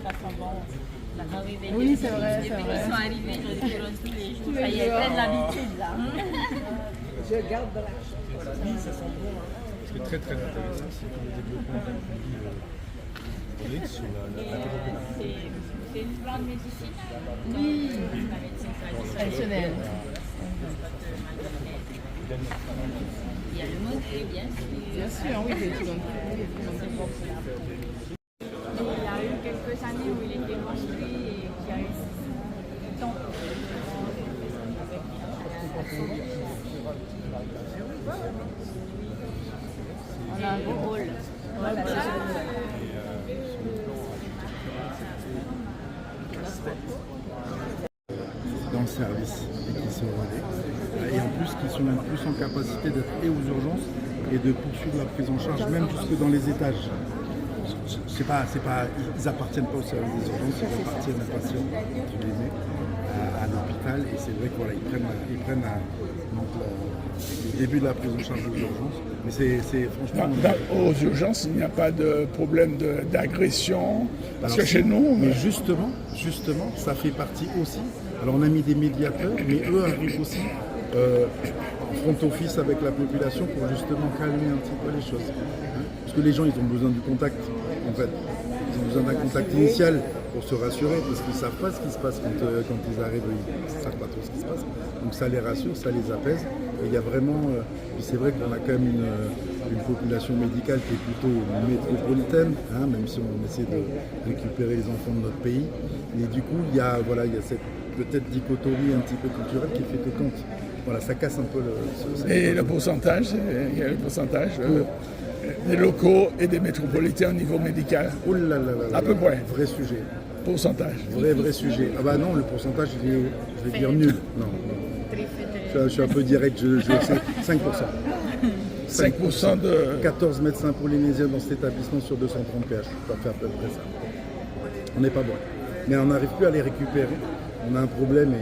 ça sent bon. L'arrivée Oui, c'est vrai, c'est depuis vrai. qu'ils sont arrivés, je les tous les jours. Ça y est, plein d'habitude là. Je garde de la chose. Oui, ça sent bon. Ce qui est très très intéressant, c'est que le développement sur C'est une plante médicinale. Oui, La médecine traditionnel. traditionnelle. Il y a le modèle, bien sûr. Bien sûr, oui, c'est tout. Il y a eu quelques années où il était construit et qui a eu donc on a un beau rôle. Voilà. dans le service et qui se relaient. Et en plus, qui sont plus en capacité d'être et aux urgences et de poursuivre la prise en charge, même jusque dans les étages. Ils appartiennent pas au service des urgences, ils appartiennent aux patients, entre guillemets, à l'hôpital. Et c'est vrai qu'ils prennent le début de la prise en charge des urgences. Mais c'est franchement... Aux urgences, il n'y a pas de problème d'agression. Parce que chez nous... Mais justement, ça fait partie aussi. Alors on a mis des médiateurs, mais eux arrivent aussi en front office avec la population pour justement calmer un petit peu les choses. Hein. Parce que les gens, ils ont besoin du contact, en fait. Ils ont besoin d'un contact initial pour se rassurer, parce qu'ils ne savent pas ce qui se passe quand ils arrivent, ils ne savent pas trop ce qui se passe. Donc ça les rassure, ça les apaise. Et il y a vraiment... puis c'est vrai qu'on a quand même une population médicale qui est plutôt métropolitaine, hein, même si on essaie de récupérer les enfants de notre pays. Et du coup, il y a cette peut-être dichotomie un petit peu culturelle qui fait que quand ça casse un peu le... Et le pourcentage, il y a le pourcentage des locaux et des métropolitains au niveau médical. Oh là là là, à peu près. Vrai sujet. Pourcentage. Vrai sujet. Ah bah non, le pourcentage, je vais dire nul. Non. Je suis un peu direct, je sais 5%. 5% de... 14 médecins polynésiens dans cet établissement sur 230 PH. Ça fait à peu près ça. On n'est pas bon. Mais on n'arrive plus à les récupérer. On a un problème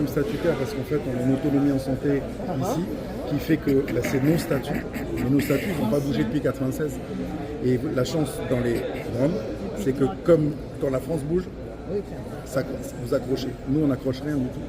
statutaire parce qu'en fait on a une autonomie en santé ici qui fait que c'est nos statuts. Mais nos statuts n'ont pas bougé depuis 1996. Et la chance dans les Roms, c'est que comme quand la France bouge, ça, vous accrochez. Nous, on n'accroche rien du tout.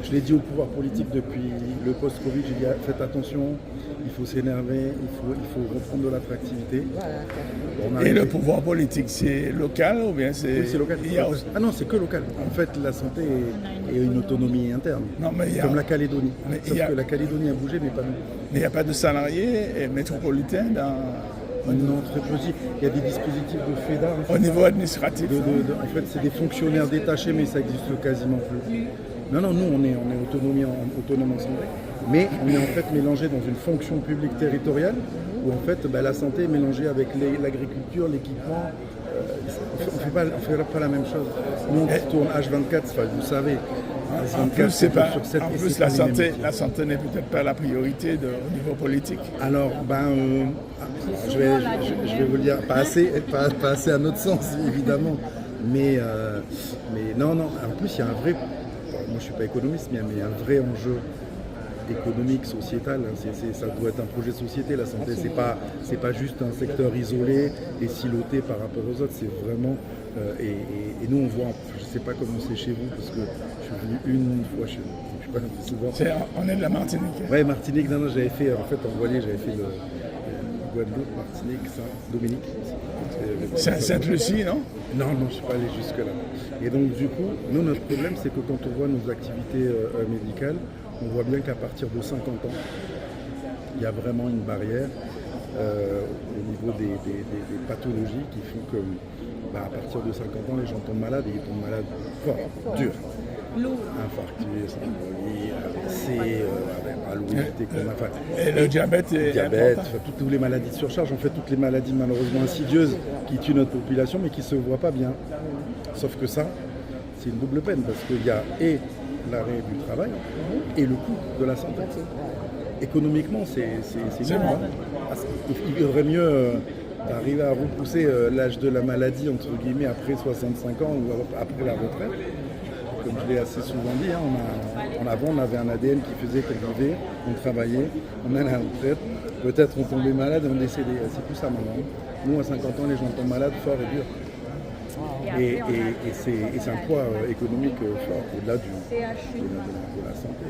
Je l'ai dit au pouvoir politique depuis le post-Covid, j'ai dit faites attention, il faut s'énerver, il faut reprendre de l'attractivité. Et le pouvoir politique, c'est local ou bien c'est... Oui, c'est local. Ah non, c'est que local. En fait, la santé est une autonomie interne, comme la Calédonie. Sauf que la Calédonie a bougé, mais pas nous. Mais il n'y a pas de salariés métropolitains dans... Non, très petit. Il y a des dispositifs de FEDA. Au niveau administratif. En fait, c'est des fonctionnaires détachés, mais ça existe quasiment plus. Non, nous, on est autonome en santé. Mais on est en fait mélangé dans une fonction publique territoriale où en fait la santé est mélangée avec l'agriculture, l'équipement. On ne fait pas la même chose. Nous, on tourne H24, vous savez. En plus, la santé n'est peut-être pas la priorité au niveau politique. Alors, je vais vous le dire, pas assez à notre sens, évidemment. Mais non, en plus, il y a un vrai... Moi, je ne suis pas économiste, mais il y a un vrai enjeu économique, sociétal. Ça doit être un projet de société, la santé. C'est pas juste un secteur isolé et siloté par rapport aux autres. C'est vraiment... et nous, on voit... Je ne sais pas comment c'est chez vous, parce que je suis venu une fois chez vous. Je ne suis pas venu souvent. On est de la Martinique. Oui, Martinique. Non, j'avais fait... En fait, en voilier, j'avais fait le Guadeloupe, Martinique, Saint-Dominique. Sainte-Lucie, non? Non, je ne suis pas allé jusque-là. Et donc, du coup, nous, notre problème, c'est que quand on voit nos activités médicales, on voit bien qu'à partir de 50 ans, il y a vraiment une barrière au niveau des pathologies qui font que, à partir de 50 ans, les gens tombent malades et ils tombent malades fort, dur. Infarctus, embolie, AVC, et le diabète toutes les maladies de surcharge, en fait toutes les maladies malheureusement insidieuses qui tuent notre population mais qui ne se voient pas bien. Sauf que ça, c'est une double peine parce qu'il y a et l'arrêt du travail et le coût de la santé. Économiquement, c'est dur. Il vaudrait mieux arriver à repousser l'âge de la maladie entre guillemets après 65 ans ou après la retraite. Comme je l'ai assez souvent dit, en avant on avait un ADN qui faisait qu'on vivait, on travaillait, on allait à la retraite, peut-être on tombait malade et on décédait. C'est plus ça maintenant. Nous, à 50 ans, les gens tombent malades fort et dur. Et, après, et c'est un poids économique fort, au-delà de CHU. la santé.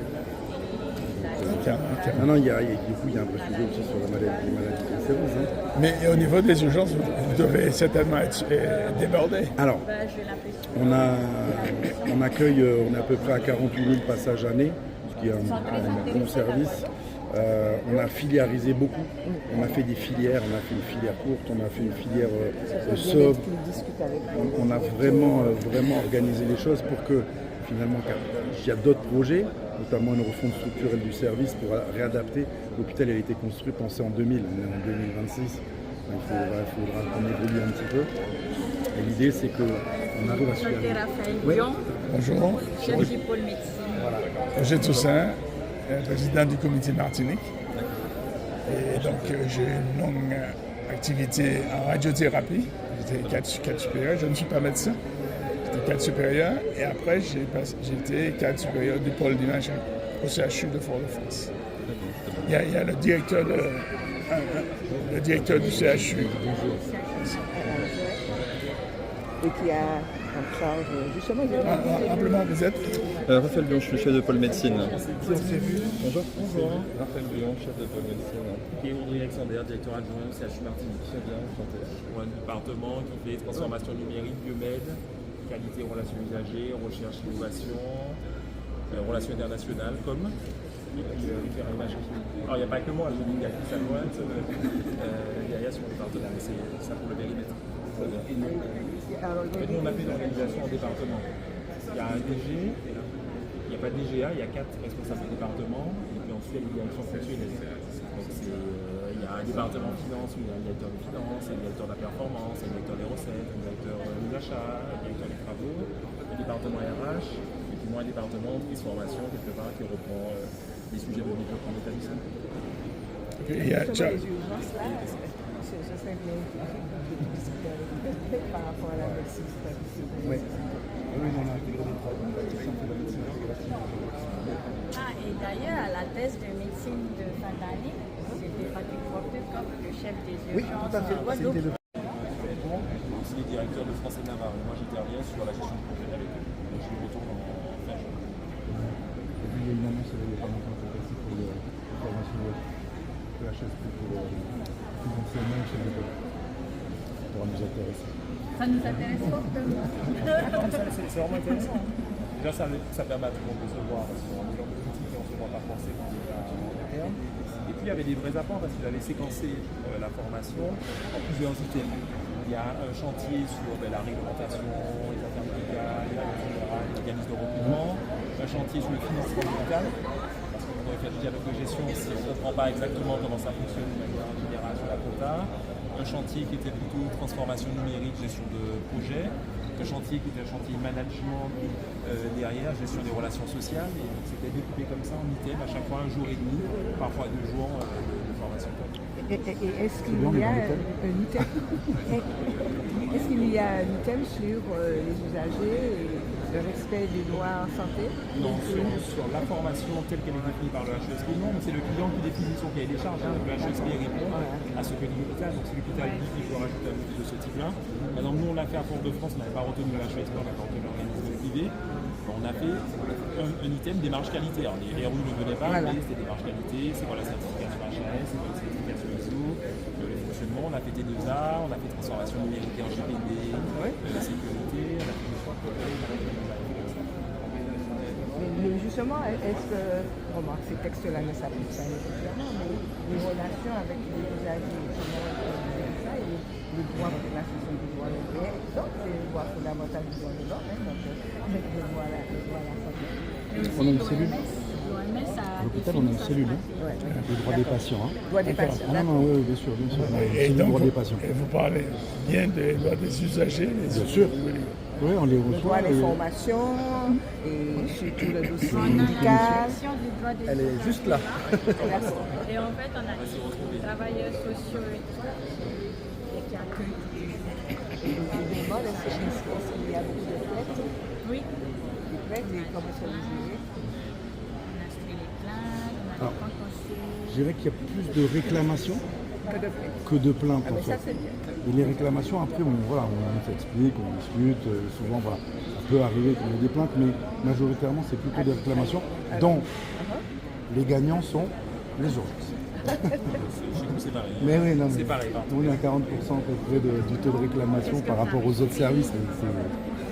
Carrément. Non, du coup, il y a un vrai sujet aussi sur les maladies cancéreuses. Hein. Mais au niveau des urgences, vous devez certainement être débordé. Alors, J'ai l'impression. on accueille, on est à peu près à 48 000 passages année, ce qui est un bon service. On a filiarisé beaucoup. On a fait des filières, on a fait une filière courte, on a fait une filière sobre. On a vraiment organisé les choses pour que finalement, il y a d'autres projets, notamment une refonte structurelle du service pour réadapter. L'hôpital a été construit, pensé en 2000, on est en 2026. Il faudra qu'on évolue un petit peu. Et l'idée, c'est qu'on arrive à suivre. Raphaël Oui. Dion, Bonjour. chef du pôle médecine. Roger Toussaint, président du comité Martinique. Et donc, j'ai une longue activité en radiothérapie. J'étais cadre supérieur, je ne suis pas médecin. J'étais cadre supérieur et après, j'étais cadre supérieur du pôle d'imagerie au CHU de Fort-de-France. Il y a le directeur du CHU. Et qui a en charge justement Simplement, vous êtes Raphaël Bion, je suis chef de pôle médecine. Bonjour. Raphaël Bion, chef de pôle médecine. Et Audrey Alexander, directeur adjoint au CHU Martinique. Très bien, enchanté. Pour un département qui fait transformation numérique, biomède, qualité, relations usagers, recherche, innovation, relations internationales, comme. Et puis référent imagerie. Alors il n'y a pas que moi, je dis qu'il y a plus à droite, derrière sur le département, mais c'est ça pour le périmètre. Et nous on a fait l'organisation en département. Il y a un DG, il n'y a pas de DGA, il y a 4 responsables de département, et puis ensuite il y a une direction fonctionnelle. Donc il y a un département finance, où il y a un directeur des finances, un directeur de la performance, un directeur des recettes, un directeur des achats, un directeur des travaux, un département RH, et puis moi un département de transformation quelque part qui reprend les sujets de développement d'établissement. il y a les urgences là, ce serait bien par rapport à la médecine traditionnelle. Oui. Oui, on a intégré des travaux. Et d'ailleurs, à la thèse de médecine de fin d'année, c'était Patrick Porter comme le chef des Oui, urgences tout à fait. de Guadeloupe. C'était le C'est les directeurs de France et Navarre. Moi j'interviens sur la gestion de projet avec eux. Donc je retourne en fin juin. Et puis il y a une annonce il n'y a pas longtemps qui est passée pour la formation de HSP pour les enseignants chez les écoles. Ça pourra nous intéresser. Ça nous intéresse fortement. C'est vraiment intéressant. Déjà ça permet à tout le monde de se voir parce qu'on est dans des outils qui on ne se voit pas forcément en interne. Et puis il y avait des vrais apports parce qu'il avait séquencé la formation en plusieurs items. Il y a un chantier sur la réglementation, les affaires médicales, les règles générales, les organismes de recrutement, un chantier sur le financement médical, parce que quand on fait du dialogue de gestion, si on ne comprend pas exactement comment ça fonctionne de manière générale sur la quota, un chantier qui était plutôt transformation numérique, gestion de projet, un chantier qui était un chantier management derrière, gestion des relations sociales, et c'était découpé comme ça en items, à chaque fois 1 jour et demi, parfois 2 jours de formation. Et est-ce qu'il y a un item est-ce qu'il y a un item sur les usagers et le respect des droits en santé? Non, sur la formation telle qu'elle est définie par le HESP, non, mais c'est le client qui définit son cahier des charges. Le HESP répond à ce que dit l'hôpital. Donc si l'hôpital dit qu'il faut rajouter un outil de ce type-là, par exemple, nous on l'a fait à Fort-de-France, on n'avait pas retenu le HESP, on a retenu l'organisme privé. On a fait un item démarche qualité. Alors les RU ne venaient pas, mais c'était démarche qualité, c'est quoi la certification HAS, c'est quoi la certification ISO, le fonctionnement, on a fait T2A, on a fait transformation numérique en GPD, la sécurité, on a fait des choix de Mais justement, est-ce que, ces textes-là ne s'appliquent pas nécessairement, mais les relations avec les usagers, comment on ça, et les droits de la session du droit européen, donc c'est les droits fondamentaux du droit de l'homme, donc le droit à la santé. On a une cellule. À l'hôpital, on a une cellule. Les droits des patients. Droits des patients. Ah non, oui, bien sûr. Et C'est le donc, droit des patients. et vous parlez bien des droits des usagers. Bien sûr. Oui, on les Le droit reçoit. à l'information et surtout le dossier médical. Elle est juste là. Et en fait, on a des travailleurs sociaux et tout ça, et qui accueillent. Et je demande, est-ce qu'il y a beaucoup de plaintes? Oui, Des plaintes et comment sont les juger? on a instruit les plaintes, on a Alors, des contentieux. Je dirais qu'il y a plus de réclamations que de plaintes. Ah, En mais ça, fait. c'est bien. Et les réclamations, après, on s'explique, on discute, souvent, voilà, ça peut arriver qu'on ait des plaintes, mais majoritairement, c'est plutôt des réclamations dont les gagnants sont les urgences. Chez nous, c'est pareil. Mais oui, non, C'est mais pareil. on est à 40% à peu près du taux de réclamation par rapport aux autres services.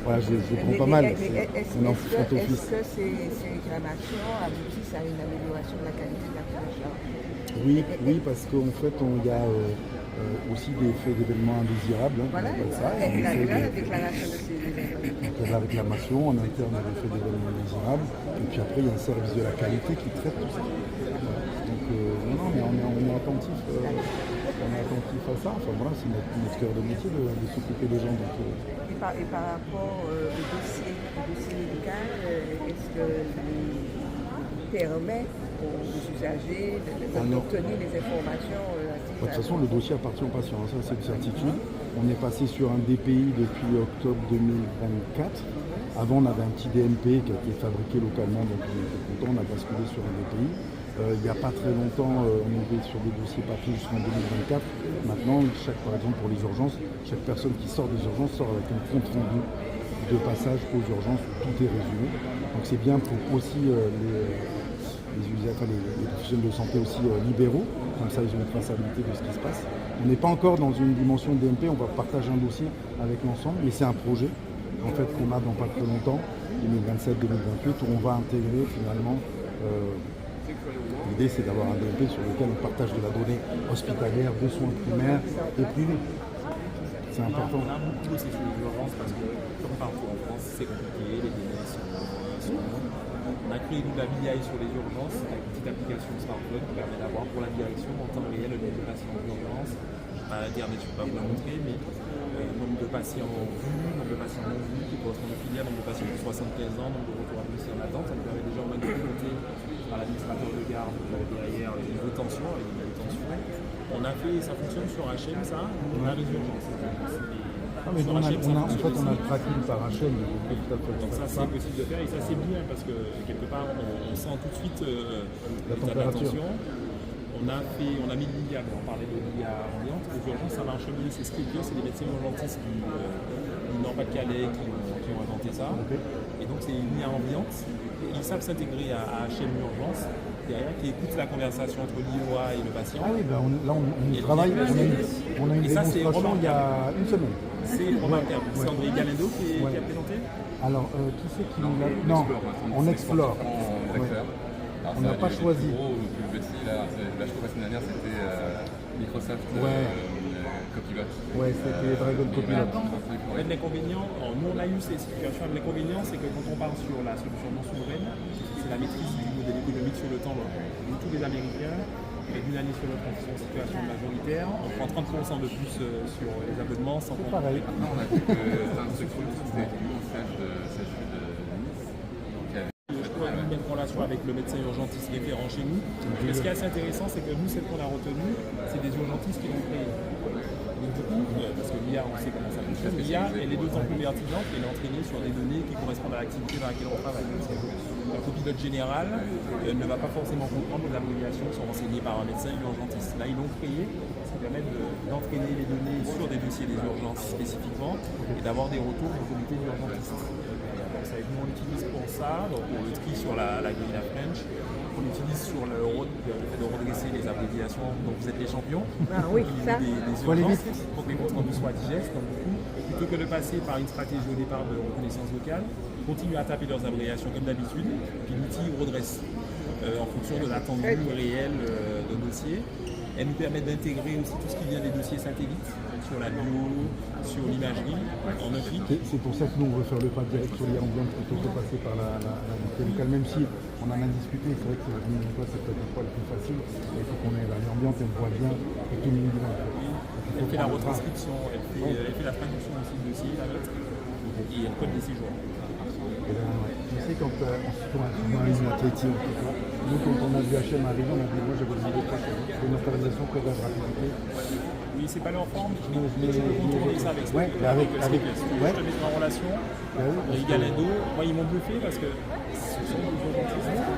Voilà, je les prends pas mal. On est en front office. Est-ce que ces réclamations aboutissent à une amélioration de la qualité de la prise en charge? Oui, parce qu'en fait, il y a aussi des faits d'événements indésirables. Voilà, on appelle ça. et On la essaie de- déclaration de ces événements. Il y a la réclamation, en interne, il y a des faits d'événements indésirables. Et puis après, il y a un service de la qualité qui traite tout ça. Voilà. Donc, non, mais on est attentif. On est attentif à ça. Enfin voilà, c'est notre cœur de métier de s'occuper des gens. Donc, Et par rapport au dossier médical, est-ce que permet aux usagers d'obtenir les informations de toute façon, le dossier appartient au patient, ça c'est une certitude. On est passé sur un DPI depuis octobre 2024. Avant, on avait un petit DMP qui a été fabriqué localement, donc on était content, on a basculé sur un DPI. Il n'y a pas très longtemps, on était sur des dossiers papier jusqu'en 2024. Maintenant, par exemple pour les urgences, chaque personne qui sort des urgences sort avec un compte rendu de passage aux urgences où tout est résumé. Donc c'est bien pour aussi les professionnels de santé aussi libéraux, comme ça ils ont une traçabilité de ce qui se passe. On n'est pas encore dans une dimension DMP, on va partager un dossier avec l'ensemble, mais c'est un projet en fait qu'on a dans pas très longtemps, 2027-2028, où on va intégrer finalement. L'idée c'est d'avoir un DMP sur lequel on partage de la donnée hospitalière, de soins primaires et privés. C'est important. On a beaucoup bossé sur les urgences parce que, comme partout en France, c'est compliqué, les délais sont longs. On a créé la BI sur les urgences avec une petite application smartphone qui permet d'avoir pour la direction en temps réel le nombre de patients en urgence. À Internet, je ne peux pas vous la montrer, mais nombre de patients vus, nombre de patients non vus, qui correspond aux filières, nombre de patients de 75 ans, nombre de retours à domicile en attente. Ça nous permet déjà au moins de piloter à l'administrateur de garde derrière les niveaux de tension, avec les niveaux de tension. On a fait, ça fonctionne sur HM, ça, on a les urgences. Ah, mais on a le tracking par HM. Donc ça c'est possible de faire et ça c'est bien parce que quelque part on sent tout de suite la température. On a mis l'IA, on parlait de l'IA ambiante, les urgences ça marche mieux, c'est ce qui est bien, c'est des médecins urgentistes du Nord-Pas-de-Calais qui ont inventé ça. Et donc c'est une IA ambiante, ils savent s'intégrer à HM Urgence, derrière qui écoute la conversation entre l'IOA et le patient. Ah oui, ben on y travaille, on a une démonstration il y a une semaine. C'est remarquable, c'est André Galindo qui a présenté. Alors, qui c'est qui nous l'a... Non, on explore. Ouais. On n'a pas choisi. Le plus petit, là, je crois que la semaine dernière, c'était Microsoft Copilot. Ouais, c'était Dragon Copilot. L'inconvénient, nous on a eu ces situations, l'inconvénient c'est que quand on part sur la solution non souveraine, c'est la maîtrise du modèle économique sur le temps. Nous, tous les Américains, d'une année sur l'autre, qui sont en situation majoritaire, on prend 30% de plus sur les abonnements sans compte. Pareil. Maintenant, on a vu que c'est un truc c'était du stage de Nice. Je crois une bonne relation avec le médecin urgentiste référent chez nous. Mais ce qui est assez intéressant, c'est que nous, celle qu'on a retenue, c'est des urgentistes qui l'ont créé. Donc du coup, parce que l'IA, on sait comment ça fonctionne, l'IA, elle est d'autant plus pertinente qu'elle est entraînée sur des données qui correspondent à l'activité dans laquelle on travaille. Un copilote général ne va pas forcément comprendre les abréviations qui sont renseignées par un médecin urgentiste. Là, ils l'ont créé, ça permet d'entraîner les données sur des dossiers des urgences spécifiquement et d'avoir des retours du comité d'urgentiste. Nous, on l'utilise pour ça, donc on le trie sur la grille à French. On l'utilise sur le fait de redresser les abréviations dont vous êtes les champions. Ah oui, ça. Des urgences pour que les comptes rendus soient digestes. Donc, du coup, plutôt que de passer par une stratégie au départ de reconnaissance vocale, continuent à taper leurs abréviations comme d'habitude, puis l'outil redresse en fonction de l'attendu réel d'un dossier. Elle nous permet d'intégrer aussi tout ce qui vient des dossiers satellites sur la bio, sur l'imagerie, en un clic. C'est pour ça que nous, on veut faire le pas direct sur l'IA ambiante plutôt que passer par la locale, même si on en a discuté. C'est vrai que c'est peut-être une fois le plus facile, mais il faut qu'on ait l'IA ambiante et on voit bien et tout le monde. Elle fait la retranscription, elle fait la traduction aussi du dossier, la note, et elle code les séjours. Je sais quand on se trouve dans une athlétique, en tout cas, nous quand on a vu HM arriver, on a dit moi j'avais besoin de quelque chose, une autorisation que de rapidité. Oui, c'est pas leur forme, mais tu peux contourner ça avec ça. Ouais, avec je te mettrai en relation. Galindo, moi ils m'ont bluffé parce que ce sont des urgentistes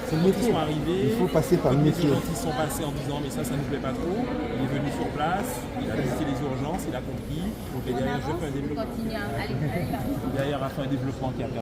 C'est le Quand métier. ils sont arrivés, Il faut passer par le comme métier. les urgentistes sont passés en disant mais ça nous plaît pas trop, il est venu sur place, il a visité les urgences, il a compris, donc derrière je fais un développement. Derrière a fait un développement qui a permis